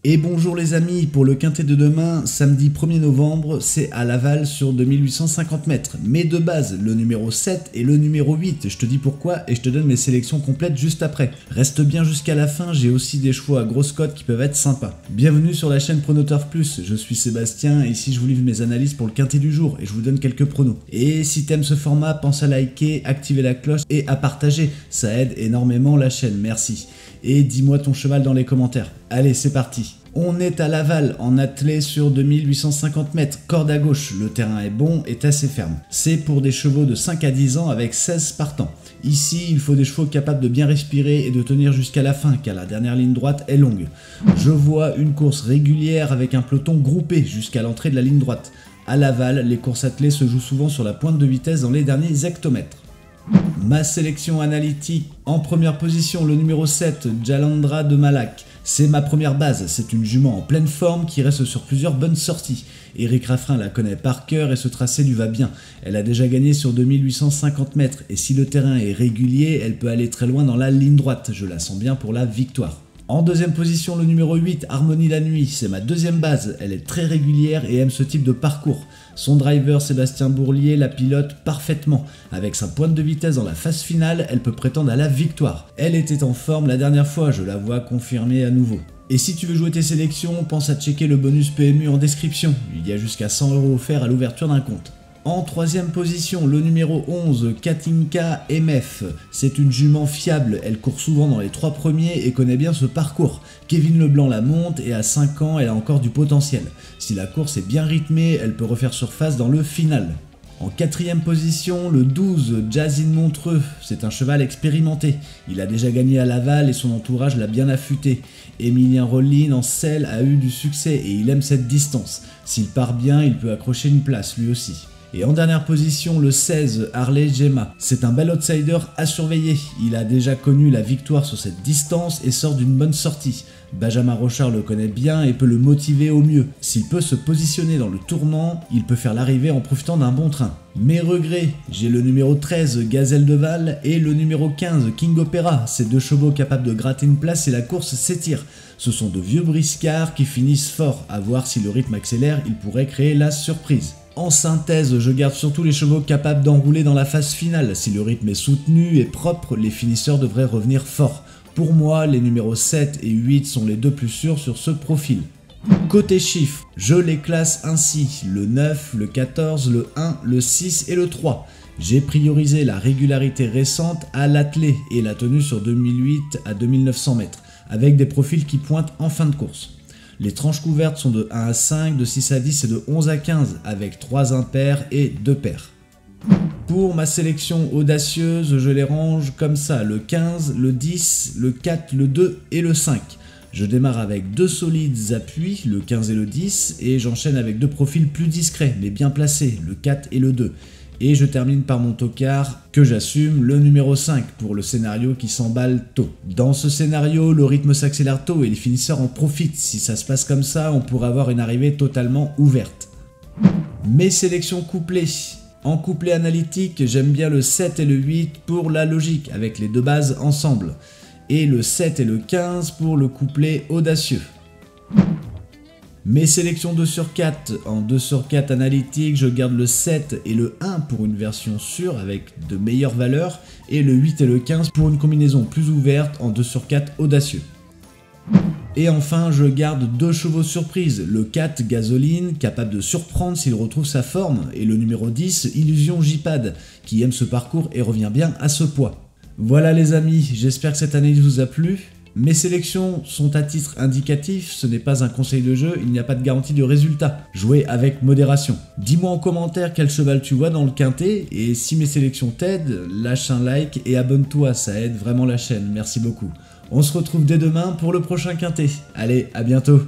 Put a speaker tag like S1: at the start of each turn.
S1: Et bonjour les amis, pour le quintet de demain, samedi 1er novembre, c'est à Laval sur 2850 mètres. Mais de base, le numéro 7 et le numéro 8. Je te dis pourquoi et je te donne mes sélections complètes juste après. Reste bien jusqu'à la fin, j'ai aussi des chevaux à grosse cote qui peuvent être sympas. Bienvenue sur la chaîne Pronoturf Plus, je suis Sébastien et ici je vous livre mes analyses pour le quintet du jour et je vous donne quelques pronos. Et si t'aimes ce format, pense à liker, activer la cloche et à partager, ça aide énormément la chaîne, merci. Et dis-moi ton cheval dans les commentaires. Allez, c'est parti. On est à Laval, en attelé sur 2850 mètres, corde à gauche, le terrain est bon, est assez ferme. C'est pour des chevaux de 5 à 10 ans avec 16 partants. Ici, il faut des chevaux capables de bien respirer et de tenir jusqu'à la fin, car la dernière ligne droite est longue. Je vois une course régulière avec un peloton groupé jusqu'à l'entrée de la ligne droite. À Laval, les courses attelées se jouent souvent sur la pointe de vitesse dans les derniers hectomètres. Ma sélection analytique, en première position, le numéro 7, Jalandra de Malak. C'est ma première base, c'est une jument en pleine forme qui reste sur plusieurs bonnes sorties. Éric Raffrin la connaît par cœur et ce tracé lui va bien. Elle a déjà gagné sur 2850 mètres et si le terrain est régulier, elle peut aller très loin dans la ligne droite. Je la sens bien pour la victoire. En deuxième position, le numéro 8, Harmonie la Nuit, c'est ma deuxième base, elle est très régulière et aime ce type de parcours. Son driver Sébastien Bourlier la pilote parfaitement. Avec sa pointe de vitesse dans la phase finale, elle peut prétendre à la victoire. Elle était en forme la dernière fois, je la vois confirmer à nouveau. Et si tu veux jouer tes sélections, pense à checker le bonus PMU en description, il y a jusqu'à 100 € offerts à l'ouverture d'un compte. En troisième position, le numéro 11, Katinka MF. C'est une jument fiable, elle court souvent dans les 3 premiers et connaît bien ce parcours. Kevin Leblanc la monte et à 5 ans, elle a encore du potentiel. Si la course est bien rythmée, elle peut refaire surface dans le final. En quatrième position, le 12, Jazin Montreux. C'est un cheval expérimenté. Il a déjà gagné à Laval et son entourage l'a bien affûté. Émilien Rollin en selle a eu du succès et il aime cette distance. S'il part bien, il peut accrocher une place lui aussi. Et en dernière position, le 16, Harley Gemma. C'est un bel outsider à surveiller. Il a déjà connu la victoire sur cette distance et sort d'une bonne sortie. Benjamin Rochard le connaît bien et peut le motiver au mieux. S'il peut se positionner dans le tournant, il peut faire l'arrivée en profitant d'un bon train. Mes regrets, j'ai le numéro 13, Gazelle de Val, et le numéro 15, King Opera. Ces deux chevaux capables de gratter une place et la course s'étire. Ce sont de vieux briscards qui finissent fort. À voir si le rythme accélère, ils pourraient créer la surprise. En synthèse, je garde surtout les chevaux capables d'enrouler dans la phase finale. Si le rythme est soutenu et propre, les finisseurs devraient revenir forts. Pour moi, les numéros 7 et 8 sont les deux plus sûrs sur ce profil. Côté chiffres, je les classe ainsi, le 9, le 14, le 1, le 6 et le 3. J'ai priorisé la régularité récente à l'attelé et la tenue sur 2008 à 2900 mètres, avec des profils qui pointent en fin de course. Les tranches couvertes sont de 1 à 5, de 6 à 10 et de 11 à 15, avec 3 impairs et 2 pairs. Pour ma sélection audacieuse, je les range comme ça, le 15, le 10, le 4, le 2 et le 5. Je démarre avec 2 solides appuis, le 15 et le 10, et j'enchaîne avec 2 profils plus discrets, mais bien placés, le 4 et le 2. Et je termine par mon tocard, que j'assume, le numéro 5, pour le scénario qui s'emballe tôt. Dans ce scénario, le rythme s'accélère tôt et les finisseurs en profitent. Si ça se passe comme ça, on pourrait avoir une arrivée totalement ouverte. Mes sélections couplées. En couplet analytique, j'aime bien le 7 et le 8 pour la logique, avec les deux bases ensemble. Et le 7 et le 15 pour le couplet audacieux. Mes sélections 2 sur 4, en 2 sur 4 analytique, je garde le 7 et le 1 pour une version sûre avec de meilleures valeurs et le 8 et le 15 pour une combinaison plus ouverte en 2 sur 4 audacieux. Et enfin, je garde 2 chevaux surprises, le 4 Gasoline, capable de surprendre s'il retrouve sa forme, et le numéro 10 Illusion J-Pad, qui aime ce parcours et revient bien à ce poids. Voilà les amis, j'espère que cette analyse vous a plu. Mes sélections sont à titre indicatif, ce n'est pas un conseil de jeu, il n'y a pas de garantie de résultat. Jouez avec modération. Dis-moi en commentaire quel cheval tu vois dans le quintet, et si mes sélections t'aident, lâche un like et abonne-toi, ça aide vraiment la chaîne, merci beaucoup. On se retrouve dès demain pour le prochain quintet. Allez, à bientôt.